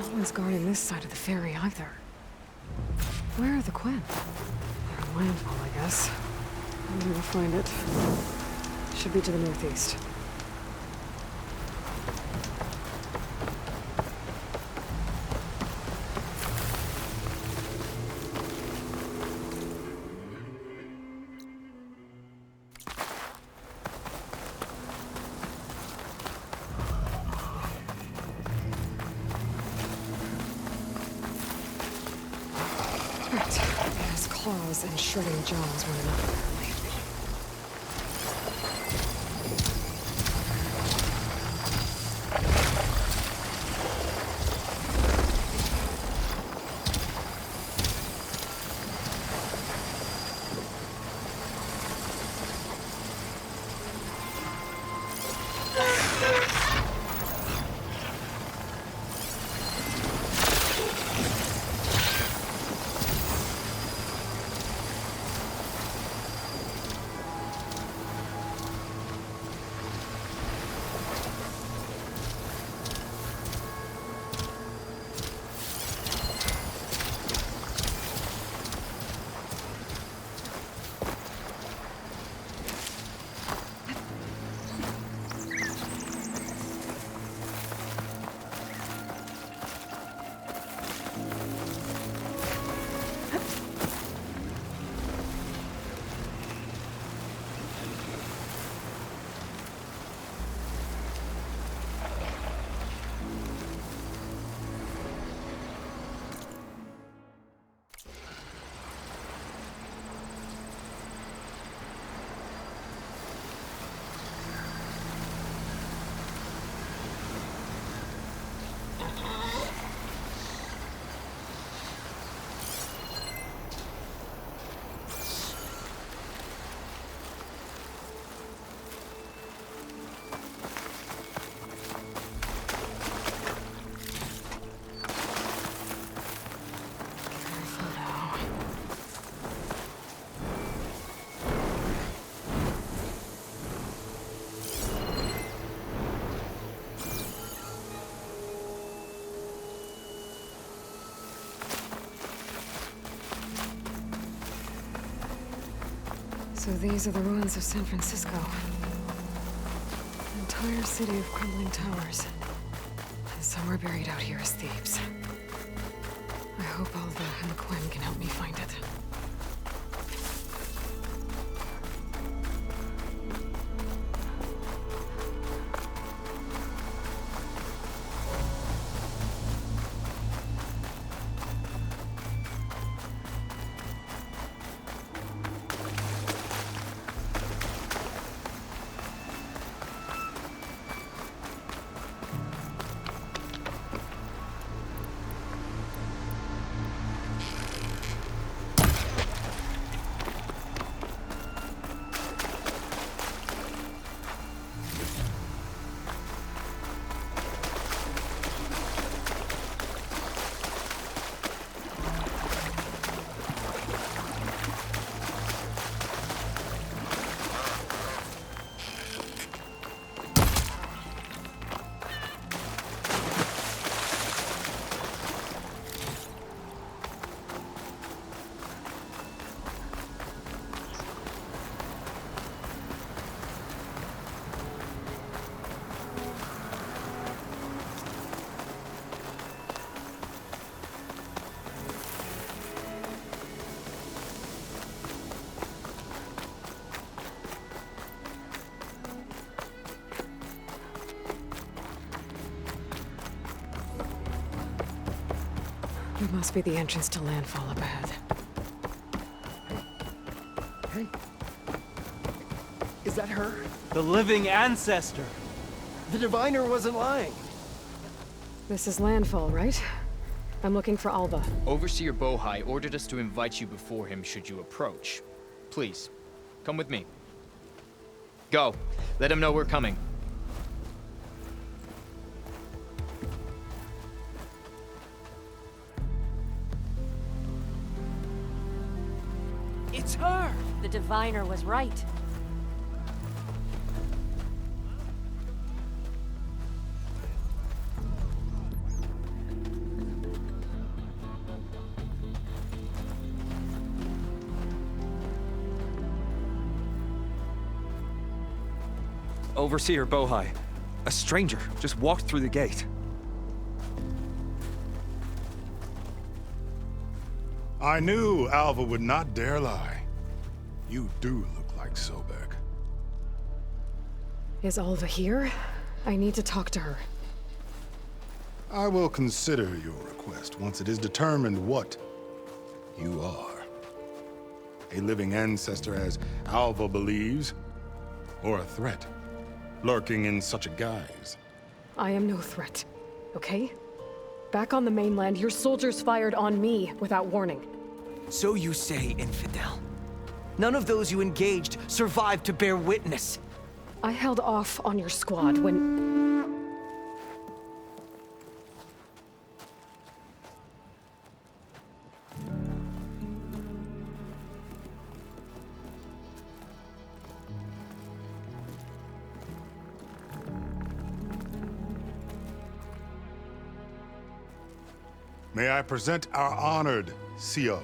No one's guarding this side of the ferry either. Where are the Quinn? They're on landfall, I guess. I'm gonna go find it. Should be to the northeast. Claws and shredding jaws were enough, apparently. So these are the ruins of San Francisco. An entire city of crumbling towers. And somewhere buried out here is Thebes. I hope Alva and the Quinn can help me find it. It must be the entrance to landfall up ahead. Hey. Is that her? The living ancestor! The diviner wasn't lying. This is landfall, right? I'm looking for Alva. Overseer Bohai ordered us to invite you before him should you approach. Please, come with me. Go. Let him know we're coming. It's her! The diviner was right. Overseer Bohai. A stranger just walked through the gate. I knew Alva would not dare lie. You do look like Sobek. Is Alva here? I need to talk to her. I will consider your request once it is determined what you are. A living ancestor, as Alva believes, or a threat, lurking in such a guise. I am no threat, okay? Back on the mainland, your soldiers fired on me without warning. So you say, infidel. None of those you engaged survived to bear witness. I held off on your squad when... May I present our honored CO.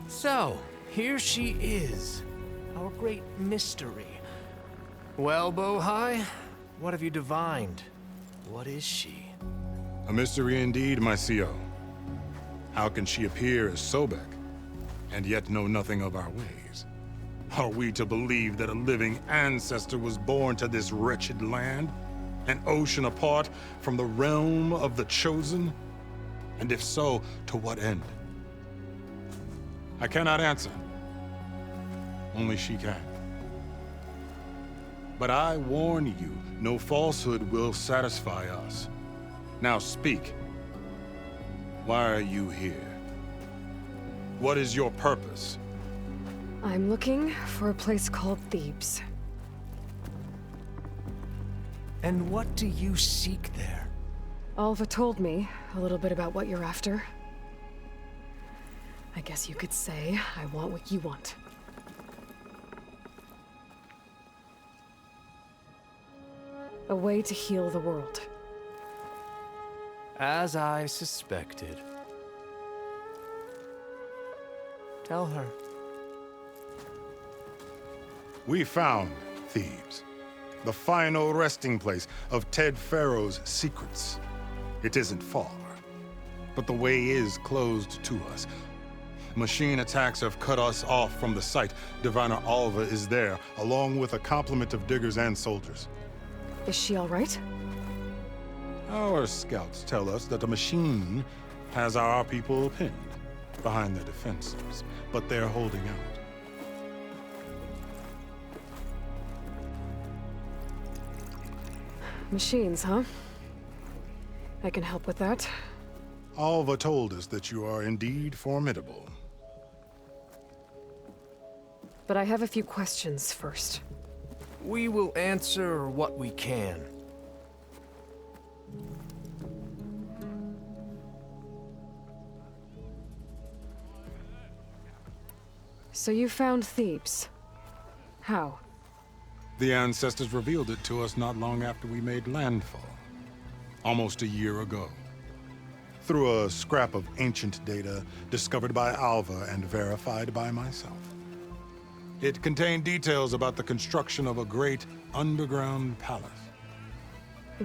So, here she is. Our great mystery. Well, Bohai, what have you divined? What is she? A mystery indeed, my CO. How can she appear as Sobek, and yet know nothing of our ways? Are we to believe that a living ancestor was born to this wretched land? An ocean apart from the realm of the Chosen? And if so, to what end? I cannot answer. Only she can. But I warn you, no falsehood will satisfy us. Now speak. Why are you here? What is your purpose? I'm looking for a place called Thebes. And what do you seek there? Alva told me a little bit about what you're after. I guess you could say I want what you want. A way to heal the world. As I suspected. Tell her. We found Thebes, the final resting place of Ted Faro's secrets. It isn't far, but the way is closed to us. Machine attacks have cut us off from the site. Diviner Alva is there, along with a complement of diggers and soldiers. Is she all right? Our scouts tell us that the machine has our people pinned behind their defenses, but they're holding out. Machines, huh? I can help with that. Alva told us that you are indeed formidable. But I have a few questions first. We will answer what we can. So you found Thebes. How? The ancestors revealed it to us not long after we made landfall. Almost a year ago. Through a scrap of ancient data discovered by Alva and verified by myself. It contained details about the construction of a great underground palace.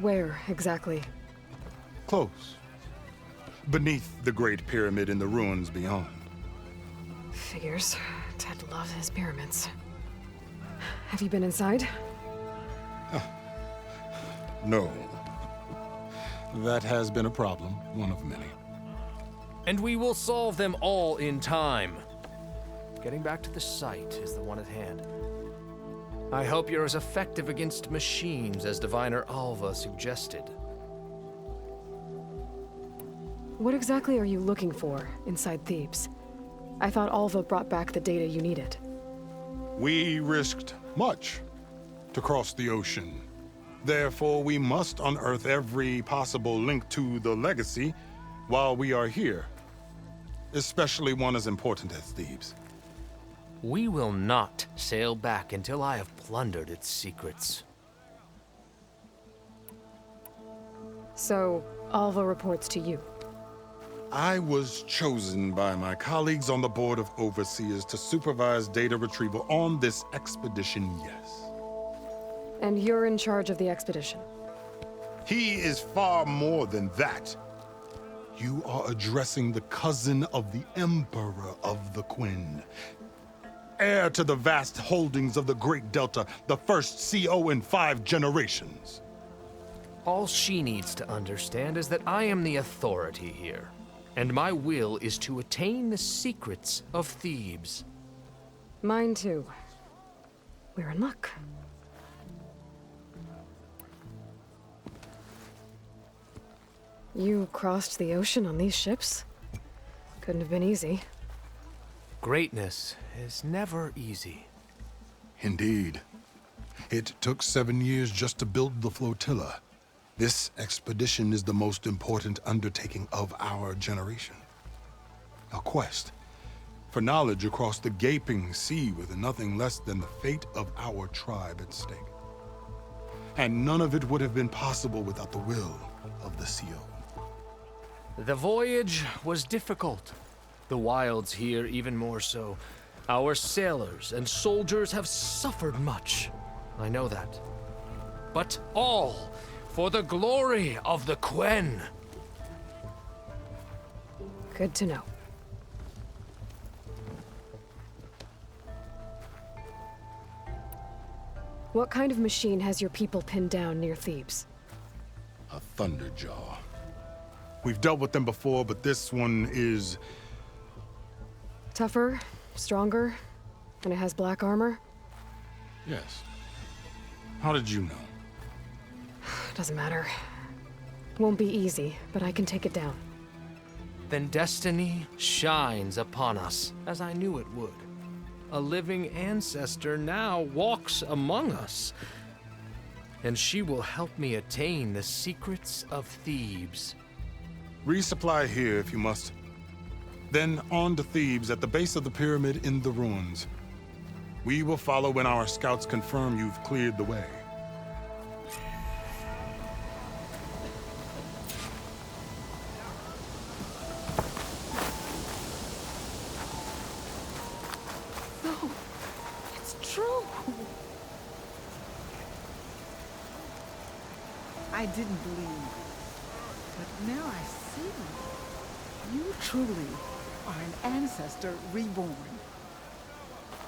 Where, exactly? Close. Beneath the Great Pyramid in the ruins beyond. Figures. Ted loves his pyramids. Have you been inside? No. That has been a problem, one of many. And we will solve them all in time. Getting back to the site is the one at hand. I hope you're as effective against machines as Diviner Alva suggested. What exactly are you looking for inside Thebes? I thought Alva brought back the data you needed. We risked much to cross the ocean. Therefore, we must unearth every possible link to the legacy while we are here. Especially one as important as Thebes. We will not sail back until I have plundered its secrets. So, Alva reports to you. I was chosen by my colleagues on the Board of Overseers to supervise data retrieval on this expedition, yes. And you're in charge of the expedition. He is far more than that. You are addressing the cousin of the Emperor of the Quinn. Heir to the vast holdings of the Great Delta, the first CO in 5 generations. All she needs to understand is that I am the authority here, and my will is to attain the secrets of Thebes. Mine too. We're in luck. You crossed the ocean on these ships? Couldn't have been easy. Greatness is never easy. Indeed. It took 7 years just to build the flotilla. This expedition is the most important undertaking of our generation. A quest for knowledge across the gaping sea with nothing less than the fate of our tribe at stake. And none of it would have been possible without the will of the CO. The voyage was difficult. The wilds here even more so. Our sailors and soldiers have suffered much. I know that. But all for the glory of the Quen. Good to know. What kind of machine has your people pinned down near Thebes? A Thunderjaw. We've dealt with them before, but this one is... Tougher, stronger, and it has black armor? Yes. How did you know? Doesn't matter. Won't be easy, but I can take it down. Then destiny shines upon us, as I knew it would. A living ancestor now walks among us, and she will help me attain the secrets of Thebes. Resupply here if you must. Then on to Thebes at the base of the pyramid in the ruins. We will follow when our scouts confirm you've cleared the way. No, it's true. I didn't believe, but now I see. You truly are an ancestor reborn.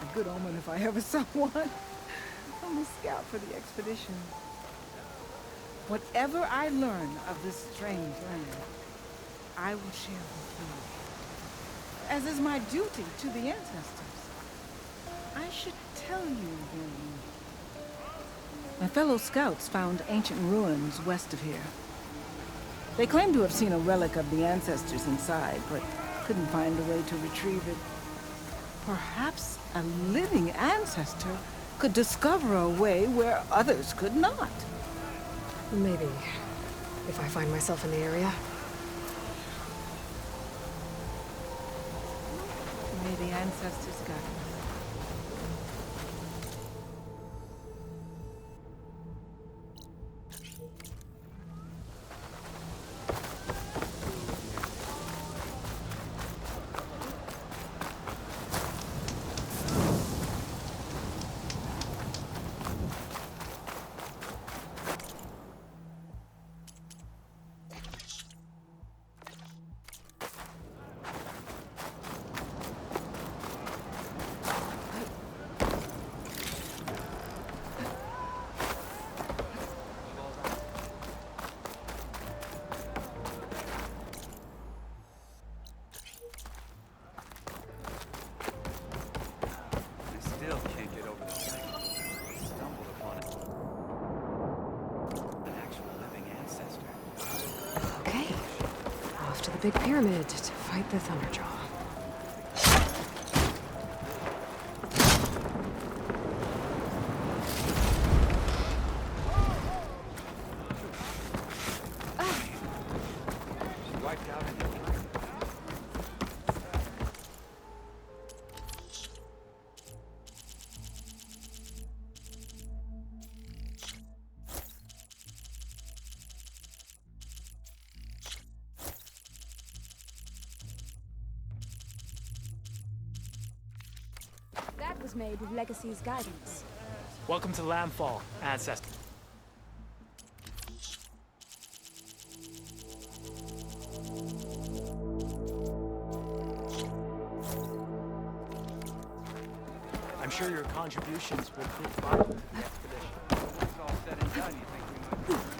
A good omen if I ever saw one. I'm a scout for the expedition. Whatever I learn of this strange land, I will share with you, as is my duty to the ancestors. I should tell you then. My fellow scouts found ancient ruins west of here. They claim to have seen a relic of the ancestors inside, but couldn't find a way to retrieve it. Perhaps a living ancestor could discover a way where others could not. Maybe. If I find myself in the area. May the ancestors guide us. Still can't get over the fact that I stumbled upon an actual living ancestor. Okay. Off to the big pyramid to fight the Thunderjaw. She wiped out an That was made with Legacy's guidance. Welcome to Landfall, Ancestor. I'm sure your contributions will prove vital to the expedition. When it's all said and done, you think we might...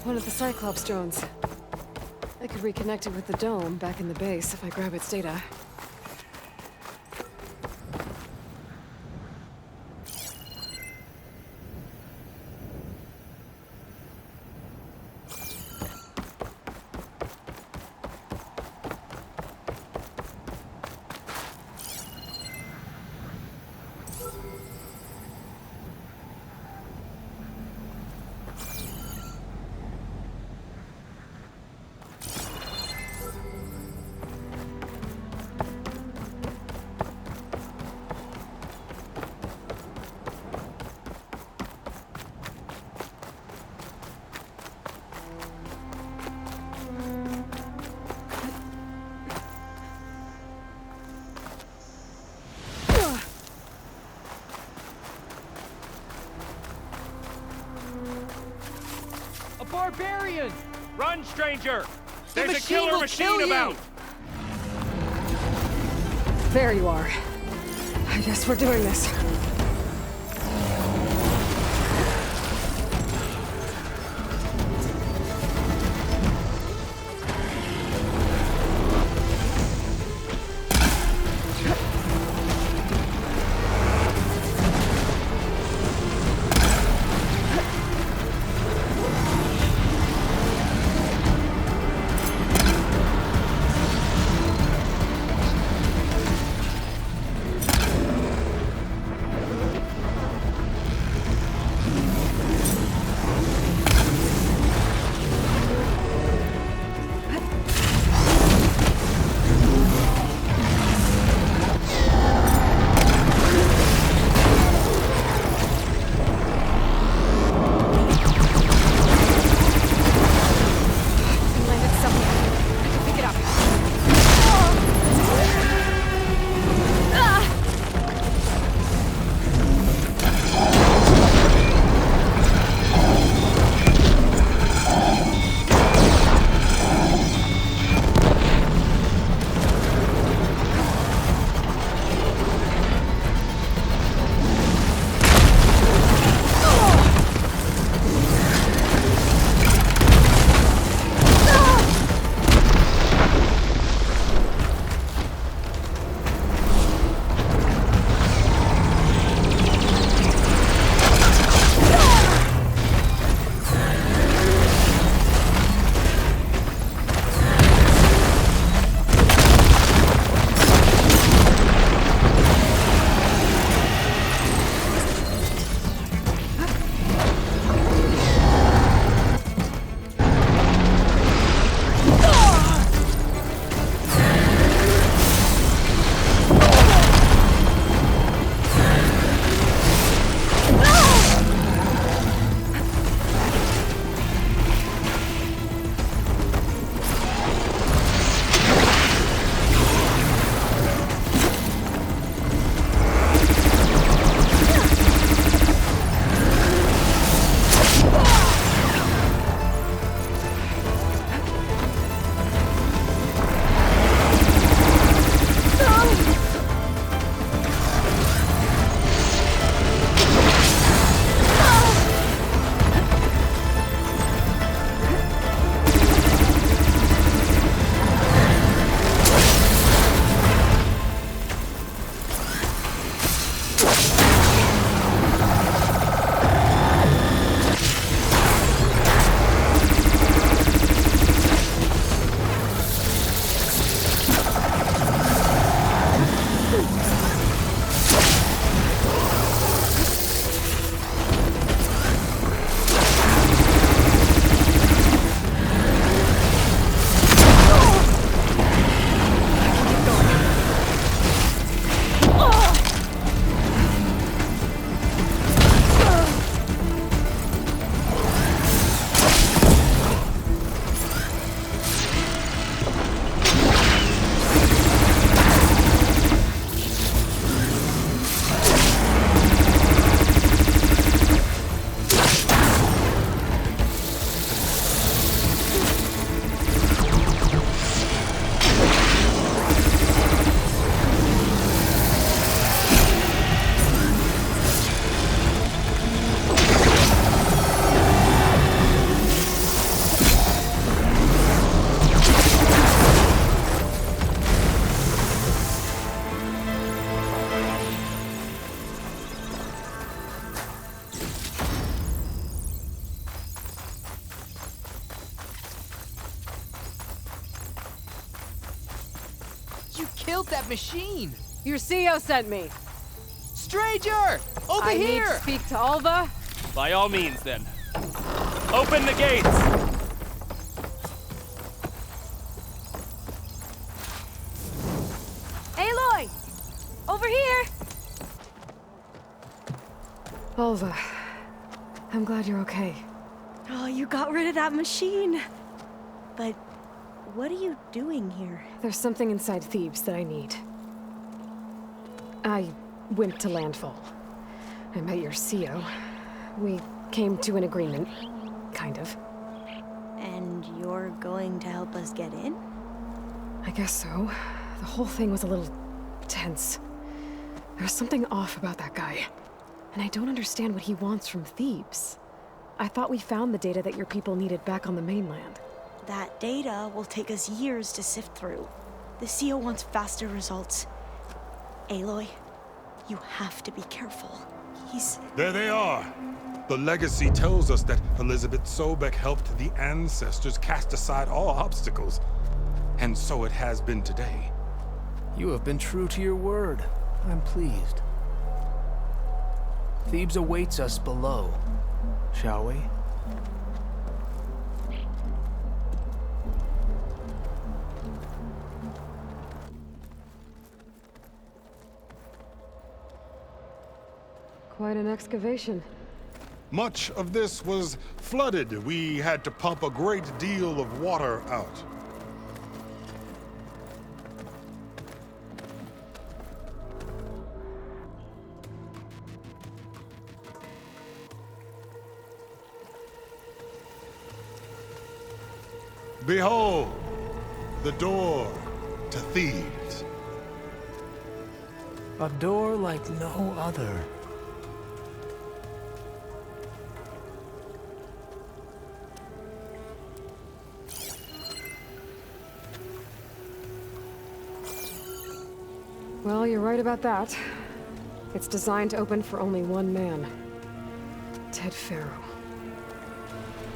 One of the Cyclops drones. I could reconnect it with the dome back in the base if I grab its data. Barbarian! Run, stranger! The There's a machine killer will machine kill you! about! There you are. I guess we're doing this. you killed that machine! Your CO sent me. Stranger! Over I need here! to speak to Alva. By all means, then. Open the gates! Aloy! Over here! Alva, I'm glad you're okay. Oh, you got rid of that machine. But what are you doing here? There's something inside Thebes that I need. I went to landfall. I met your CO. We came to an agreement, kind of. And you're going to help us get in? I guess so. The whole thing was a little tense. There was something off about that guy. And I don't understand what he wants from Thebes. I thought we found the data that your people needed back on the mainland. That data will take us years to sift through. The CO wants faster results. Aloy, you have to be careful. There they are! The legacy tells us that Elizabeth Sobek helped the ancestors cast aside all obstacles. And so it has been today. You have been true to your word. I'm pleased. Thebes awaits us below, shall we? Quite an excavation. Much of this was flooded. We had to pump a great deal of water out. Behold, the door to Thebes. A door like no other. Well, you're right about that. It's designed to open for only one man. Ted Faro.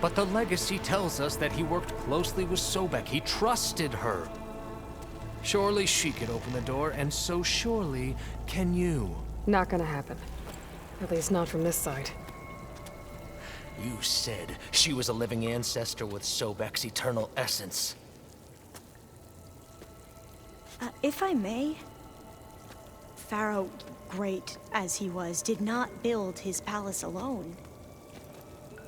But the legacy tells us that he worked closely with Sobek. He trusted her. Surely she could open the door, and so surely can you. Not gonna happen. At least not from this side. You said she was a living ancestor with Sobek's eternal essence. If I may, Faro, great as he was, did not build his palace alone.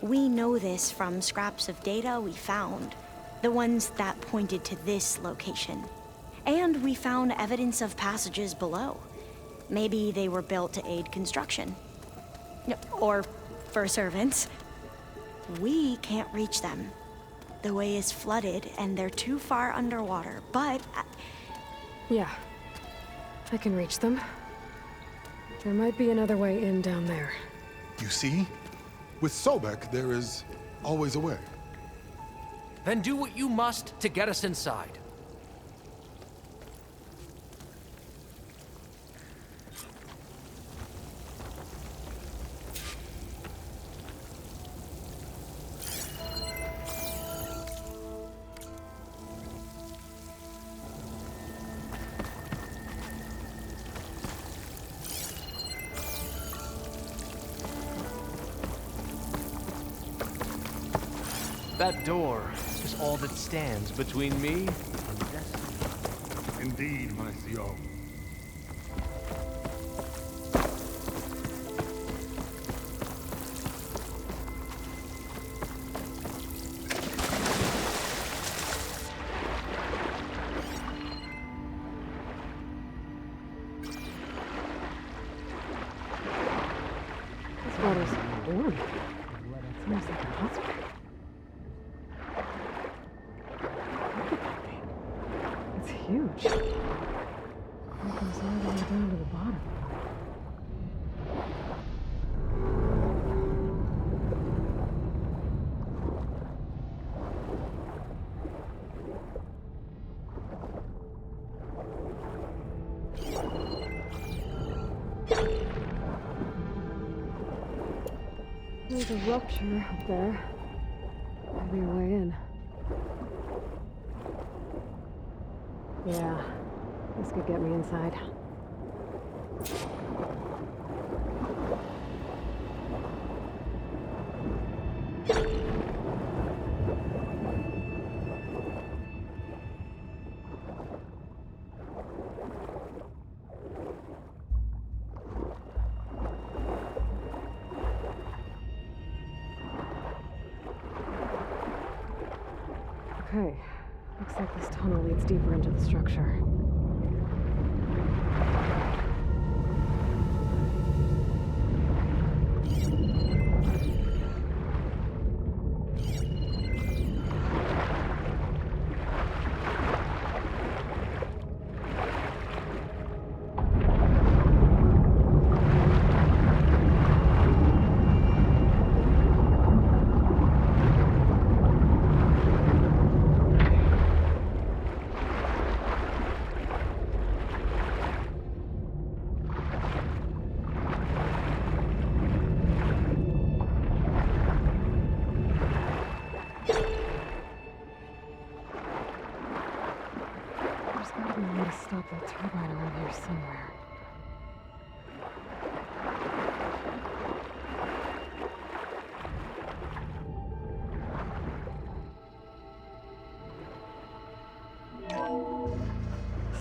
We know this from scraps of data we found, the ones that pointed to this location. And we found evidence of passages below. Maybe they were built to aid construction. Or for servants. We can't reach them. The way is flooded and they're too far underwater, but... Yeah. I can reach them. There might be another way in down there. You see? With Sobek, there is always a way. Then do what you must to get us inside. That door is all that stands between me and destiny. Indeed, my CO. This water's warm. It smells like a hot spring. It's huge. It goes all the way down to the bottom. There's a rupture up there. Maybe a way in. Yeah. This could get me inside. Okay, looks like this tunnel leads deeper into the structure. There's gotta be a way to stop that turbine around here somewhere.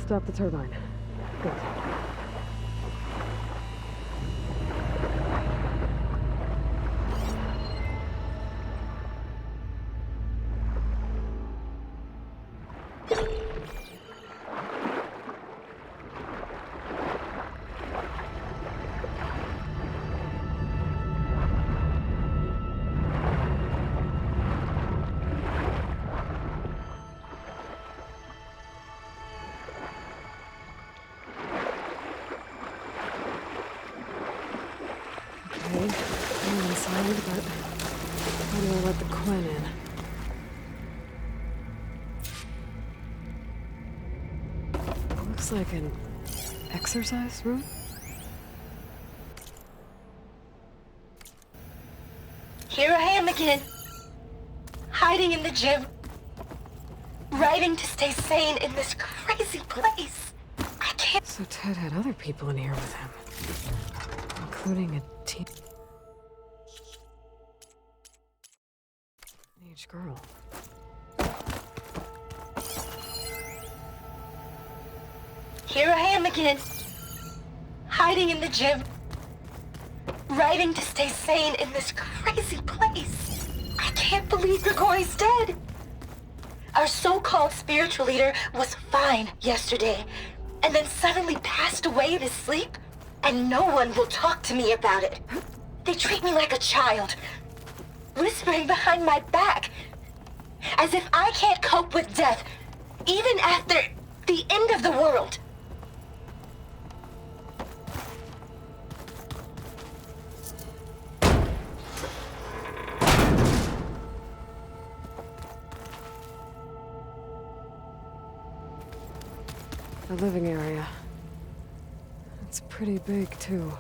Stop the turbine. Good. Okay, I'm inside, but how do I let the Quen in? Looks like an exercise room? Here I am again. Hiding in the gym. Writing to stay sane in this crazy place. I can't. So Ted had other people in here with him, including a teenage girl. Here I am again. Hiding in the gym. Writing to stay sane in this crazy place. I can't believe Grigori's dead. Our so-called spiritual leader was fine yesterday, and then suddenly passed away in his sleep, and no one will talk to me about it. They treat me like a child, whispering behind my back, as if I can't cope with death, even after the end of the world. The living area. It's pretty big, too.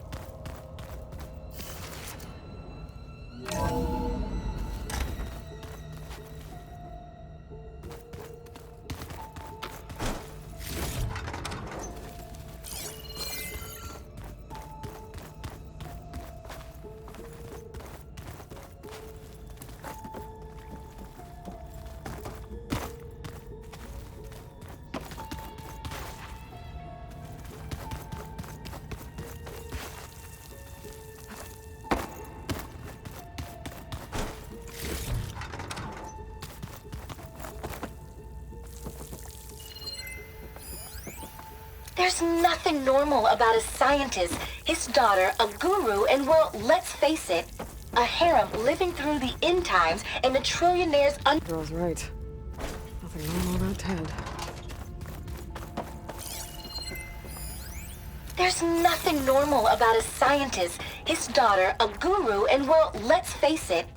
There's nothing normal about a scientist, his daughter, a guru, and well, let's face it, a harem living through the end times and a trillionaire's Girl's right. Nothing normal about Ted. There's nothing normal about a scientist, his daughter, a guru, and well, let's face it,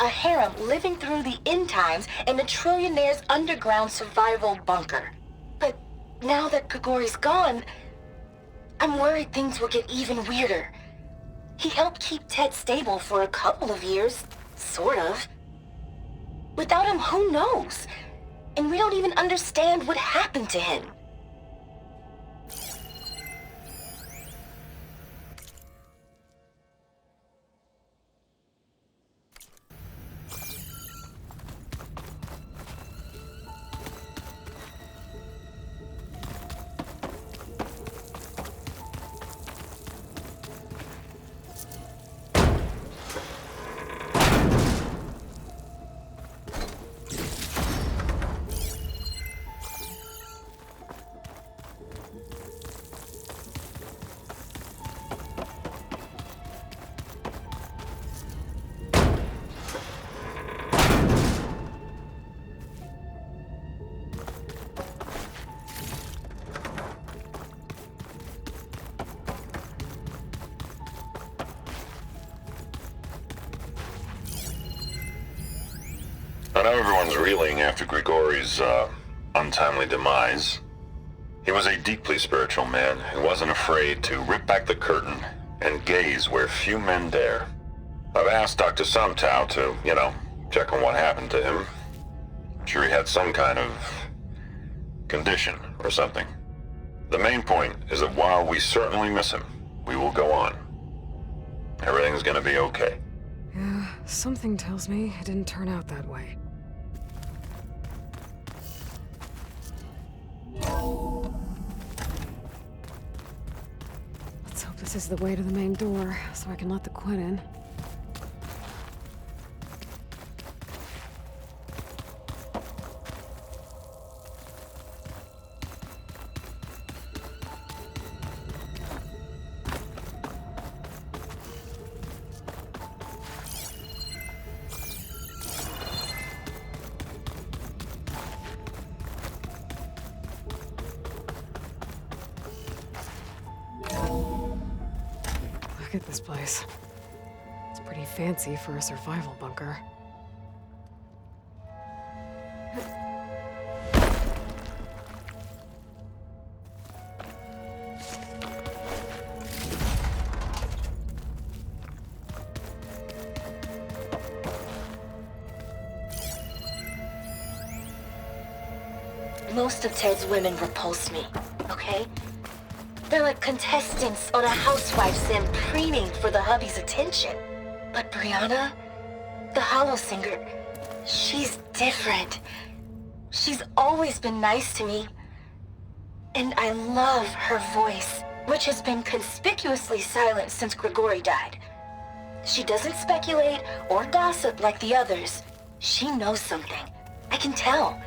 a harem living through the end times and a trillionaire's underground survival bunker. But now that Grigori's gone, I'm worried things will get even weirder. He helped keep Ted stable for a couple of years, sort of. Without him, who knows? And we don't even understand what happened to him. know everyone's reeling after Grigori's, untimely demise. He was a deeply spiritual man who wasn't afraid to rip back the curtain and gaze where few men dare. I've asked Dr. Sumtow to, check on what happened to him. I'm sure he had some kind of condition or something. The main point is that while we certainly miss him, we will go on. Everything's gonna be okay. Yeah, something tells me it didn't turn out that way. Let's hope this is the way to the main door, so I can let the Quinn in. Look at this place. It's pretty fancy for a survival bunker. Most of Ted's women repulse me, okay? They're like contestants on a housewife sim preening for the hubby's attention. But Brianna, the hollow singer, she's different. She's always been nice to me. And I love her voice, which has been conspicuously silent since Grigori died. She doesn't speculate or gossip like the others. She knows something. I can tell.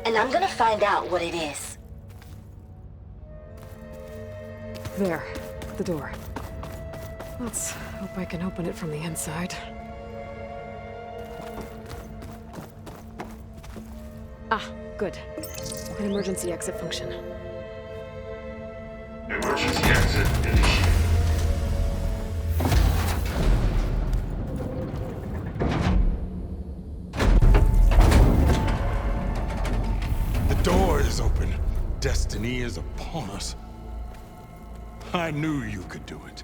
And I'm gonna find out what it is. There, the door. Let's hope I can open it from the inside. Ah, good. An emergency exit function. Emergency exit initiated. The door is open. Destiny is upon us. I knew you could do it.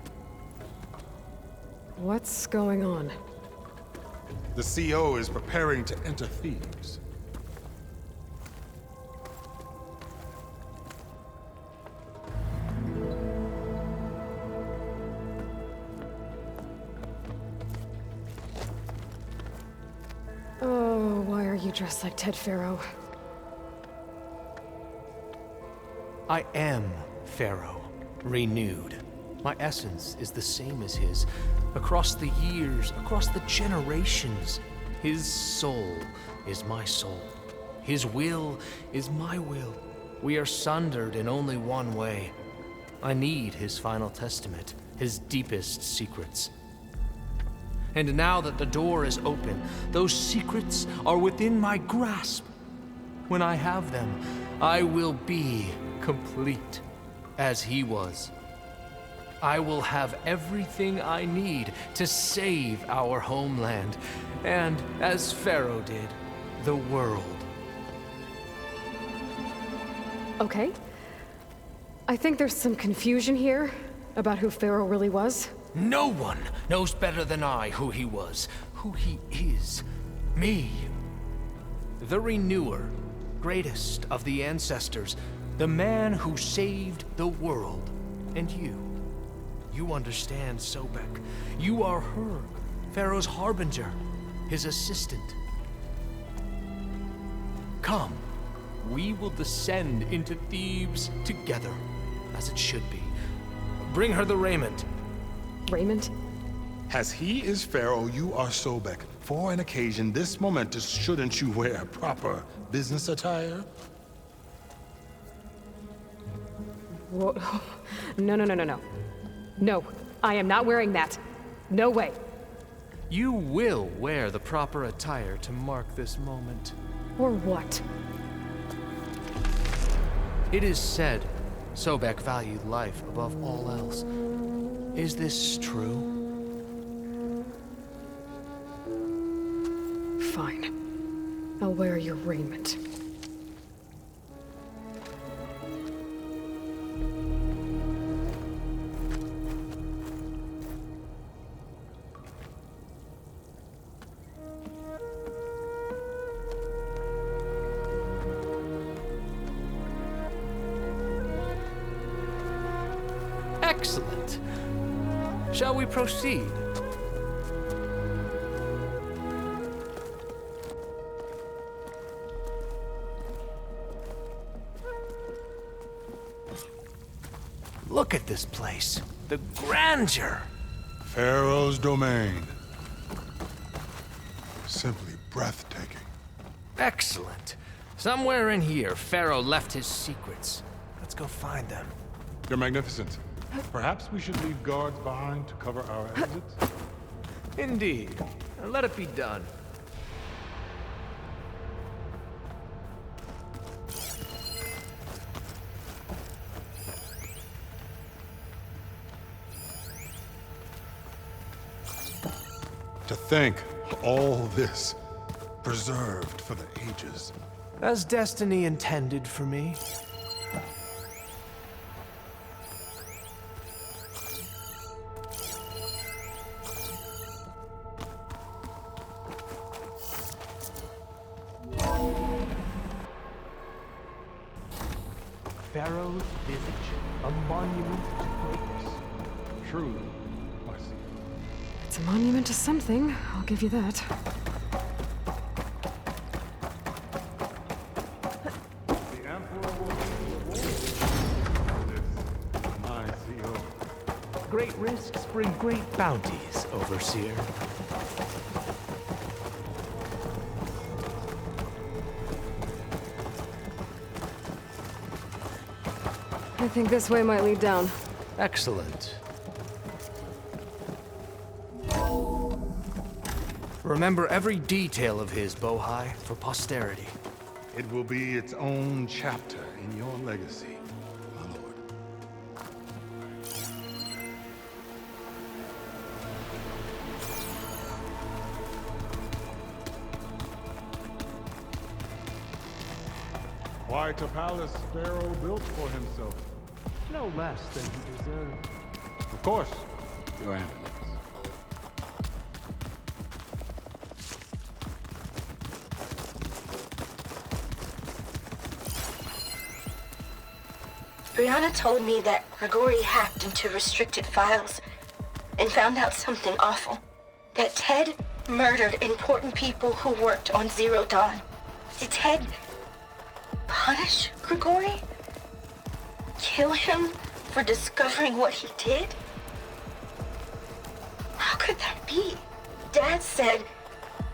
What's going on? The CO is preparing to enter Thebes. Oh, why are you dressed like Ted Faro? I am Faro, renewed. My essence is the same as his. Across the years, across the generations, his soul is my soul. His will is my will. We are sundered in only one way. I need his final testament, his deepest secrets. And now that the door is open, those secrets are within my grasp. When I have them, I will be complete, as he was. I will have everything I need to save our homeland, and, as Faro did, the world. Okay. I think there's some confusion here about who Faro really was. No one knows better than I who he was, who he is. Me. The Renewer, greatest of the ancestors, the man who saved the world. And you. You understand, Sobek. You are her, Faro's harbinger, his assistant. Come, we will descend into Thebes together, as it should be. Bring her the raiment. Raymond? As he is Pharaoh, you are Sobek. For an occasion this momentous, shouldn't you wear proper business attire? Whoa. No. No, I am not wearing that. No way. You will wear the proper attire to mark this moment. Or what? It is said Sobek valued life above all else. Is this true? Fine. I'll wear your raiment. Excellent. Shall we proceed? Look at this place. The grandeur. Faro's domain. Simply breathtaking. Excellent. Somewhere in here, Faro left his secrets. Let's go find them. Your Magnificence. Perhaps we should leave guards behind to cover our exits? Indeed. Let it be done. To think all this preserved for the ages. As destiny intended for me. Pharaoh's visage, a monument to greatness. Truly, my CEO. It's a monument to something, I'll give you that. The Emperor will be rewarded. This, my CEO. Great risks bring great bounties, Overseer. I think this way might lead down. Excellent. Remember every detail of his, Bohai, for posterity. It will be its own chapter in your legacy, my lord. Quite a palace Pharaoh built for himself. No less than he deserved. Of course, your Eminence. Brianna told me that Grigori hacked into restricted files and found out something awful. That Ted murdered important people who worked on Zero Dawn. Did Ted punish Grigori? Kill him for discovering what he did? How could that be? Dad said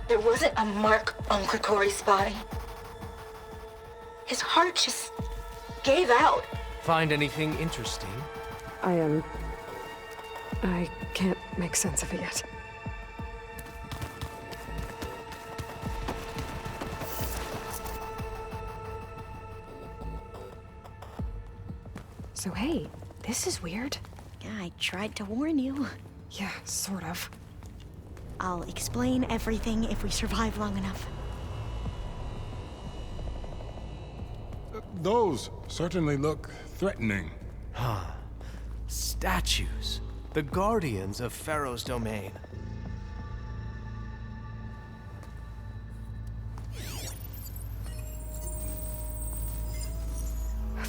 there wasn't a mark on Grigori's body. His heart just gave out. Find anything interesting? I can't make sense of it yet. So hey, this is weird. Yeah, I tried to warn you. Yeah, sort of. I'll explain everything if we survive long enough. Those certainly look threatening. Huh. Statues. The guardians of Pharaoh's domain.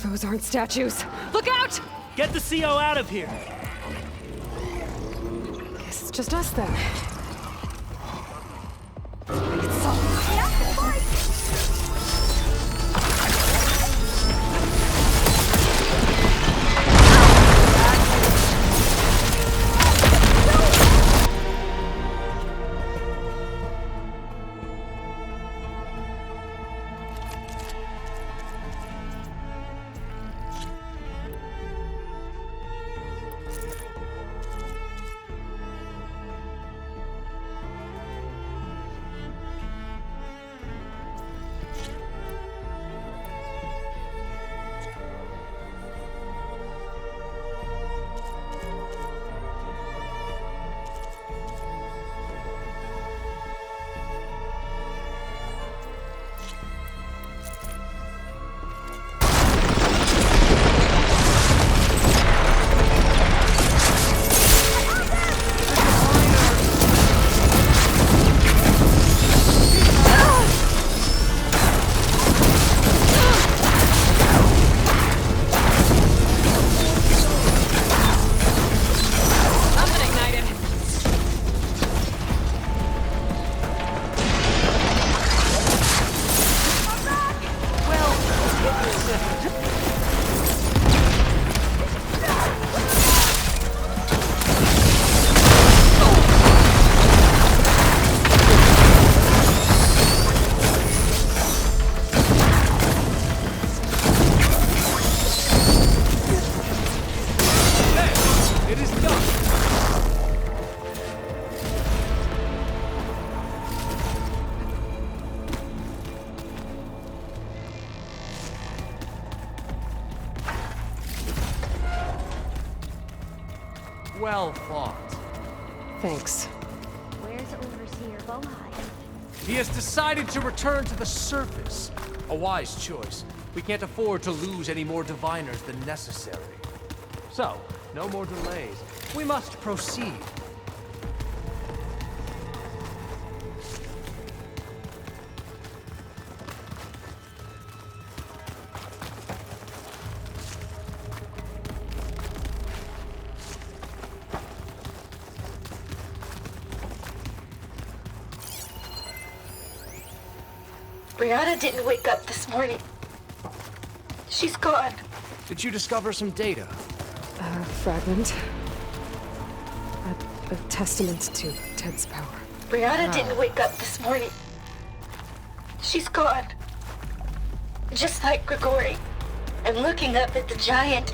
Those aren't statues. Look out! Get the CO out of here! Guess it's just us then. Well fought. Thanks. Where's Overseer Bohai? He has decided to return to the surface. A wise choice. We can't afford to lose any more diviners than necessary. So, no more delays. We must proceed. Brianna didn't wake up this morning. She's gone. Did you discover some data? A fragment. A testament to Ted's power. Brianna didn't wake up this morning. She's gone. Just like Grigori. I'm looking up at the giant,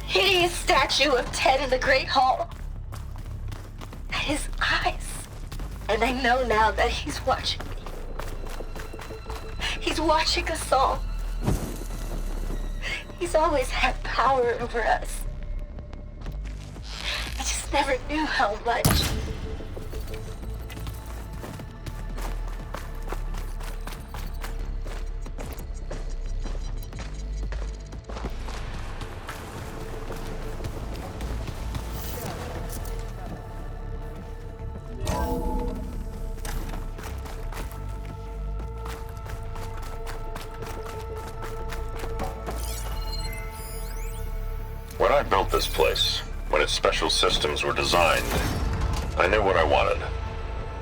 hideous statue of Ted in the Great Hall. At his eyes. And I know now that he's watching me. He's watching us all. He's always had power over us. I just never knew how much. When I built this place, when its special systems were designed, I knew what I wanted.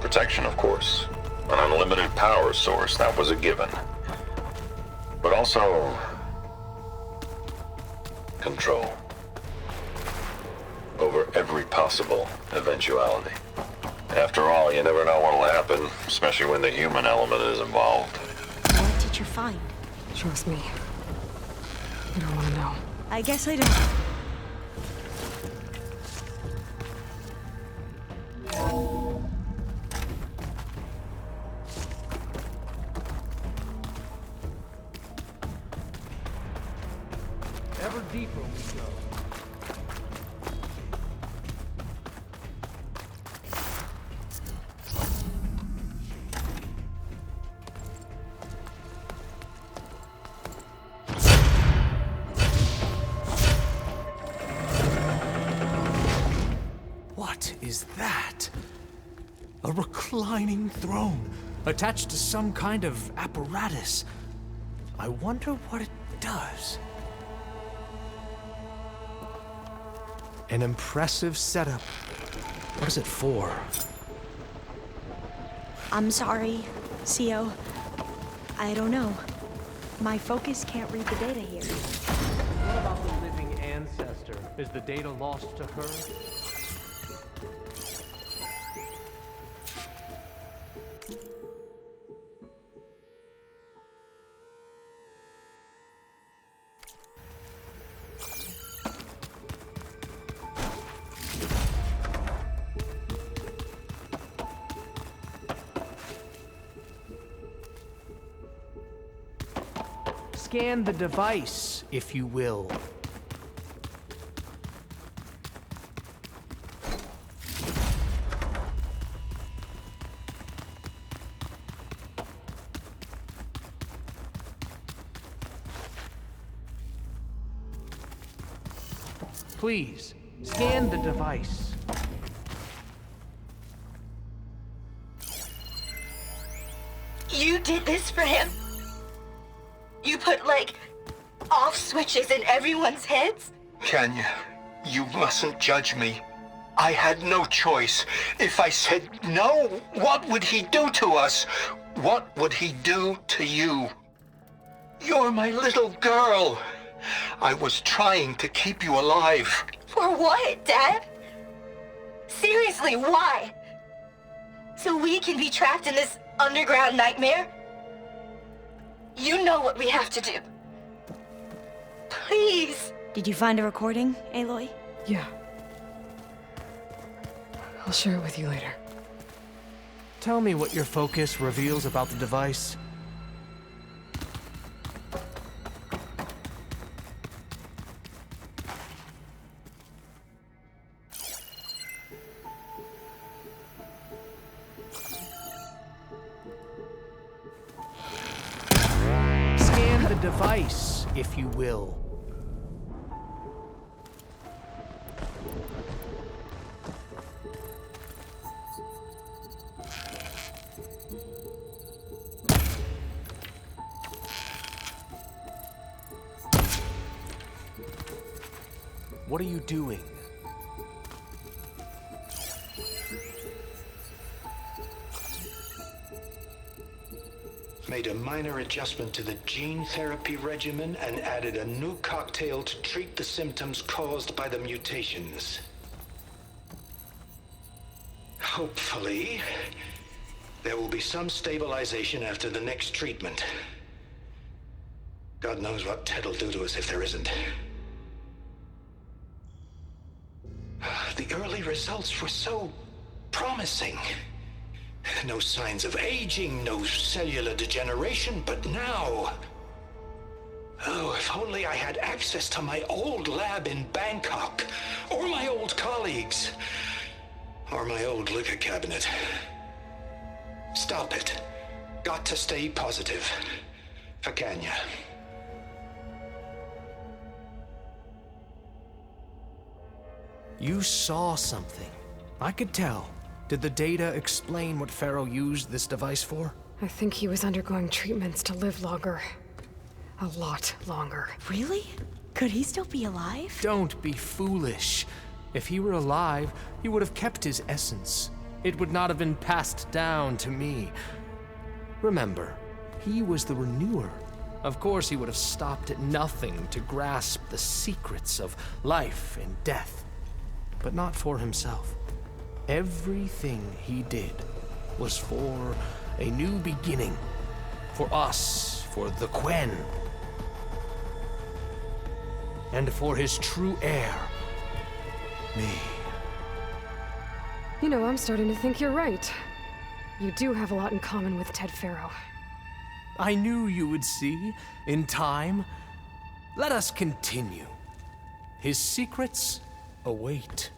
Protection, of course. An unlimited power source, that was a given. But also... control. Over every possible eventuality. After all, you never know what'll happen, especially when the human element is involved. What did you find? Trust me. You don't want to know. I guess I don't. Ever deeper we go. What is that? A reclining throne, attached to some kind of apparatus. I wonder what it does. An impressive setup. What is it for? I'm sorry, CO. I don't know. My focus can't read the data here. What about the living ancestor? Is the data lost to her? Scan the device, if you will. Please, scan the device. You did this for him? You put, like, off switches in everyone's heads? Kenya, you mustn't judge me. I had no choice. If I said no, what would he do to us? What would he do to you? You're my little girl. I was trying to keep you alive. For what, Dad? Seriously, why? So we can be trapped in this underground nightmare? You know what we have to do. Please. Did you find a recording, Aloy? Yeah. I'll share it with you later. Tell me what your focus reveals about the device. if you will. What are you doing? Made a minor adjustment to the gene therapy regimen and added a new cocktail to treat the symptoms caused by the mutations. Hopefully, there will be some stabilization after the next treatment. God knows what Ted'll do to us if there isn't. The early results were so promising. No signs of aging, no cellular degeneration, but now... Oh, if only I had access to my old lab in Bangkok, or my old colleagues, or my old liquor cabinet. Stop it. Got to stay positive. For Kenya. You saw something. I could tell. Did the data explain what Faro used this device for? I think he was undergoing treatments to live longer. A lot longer. Really? Could he still be alive? Don't be foolish. If he were alive, he would have kept his essence. It would not have been passed down to me. Remember, he was the renewer. Of course, he would have stopped at nothing to grasp the secrets of life and death. But not for himself. Everything he did was for a new beginning. For us, for the Quen. And for his true heir, me. You know, I'm starting to think you're right. You do have a lot in common with Ted Faro. I knew you would see, in time. Let us continue. His secrets await.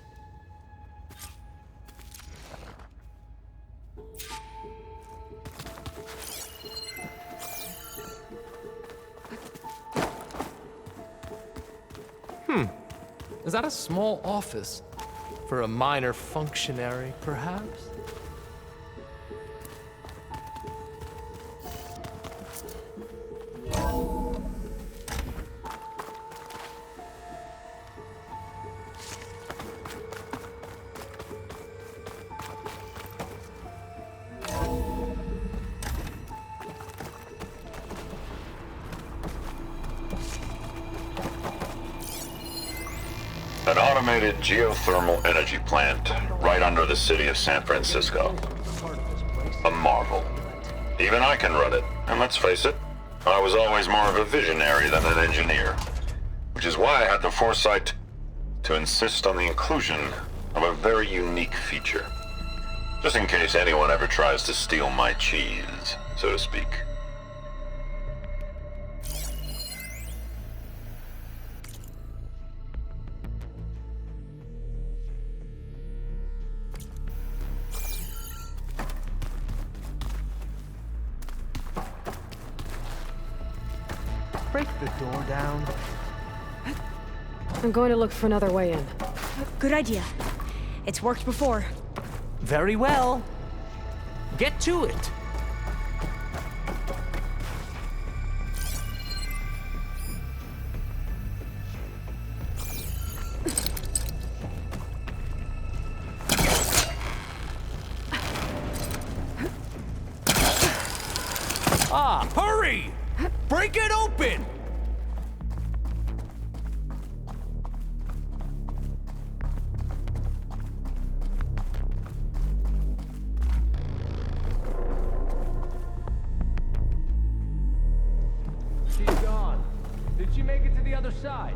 Is that a small office? For a minor functionary, perhaps? An automated geothermal energy plant right under the city of San Francisco. A marvel. Even I can run it, and let's face it, I was always more of a visionary than an engineer. Which is why I had the foresight to insist on the inclusion of a very unique feature. Just in case anyone ever tries to steal my cheese, so to speak. Break the door down. I'm going to look for another way in. Good idea. It's worked before. Very well. Get to it. Ah, hurry! Break it open! She's gone. Did she make it to the other side?